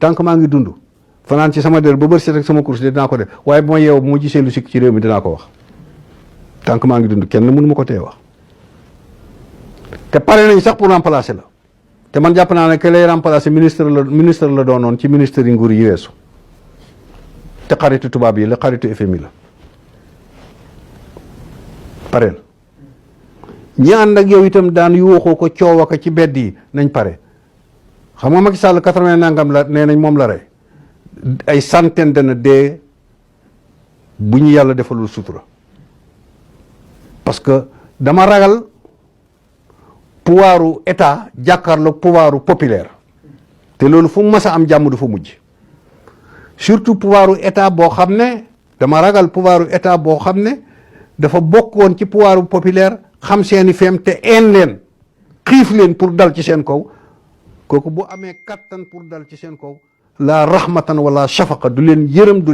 tant que maa ngi dund fanaan ci sama der ba bër set ak sama course de dinaa ko def waaye bu ma yeew bu ma gisee lu sikk ci réew mi dinaa ko wax tant que maa ngi dund kenn mënu ma ko tee wax te pare nañ sax pour remplacer la te man jàpp naa ne que lay remplacer ministre la doonoon ci ministère yi nguur yi weesu te xaritu tubaab yi la xaritu FMI la pareel ñi ànd ak yow itam daan yuuxoo ko coow ko ci bedd yi nañ pare xam nga Macky Sall 80 nangam la nee nañ moom la rey ay centaine dana dee bu ñu yàlla defalul sutura parce que dama ragal pouvoiru état jàkkaarloog pouvoiru populaire te loolu fu mu mas a am jàmm du fa mujj surtout pouvoiru état boo xam ne dama ragal pouvoiru état boo xam ne dafa bokkoon ci pouvoiru populaire xam seeni feem te een leen xiif leen pour dal ci seen kaw kooku bu amee kattan pour dal ci seen kaw la rahmatan wala shafaqa du leen yërëm du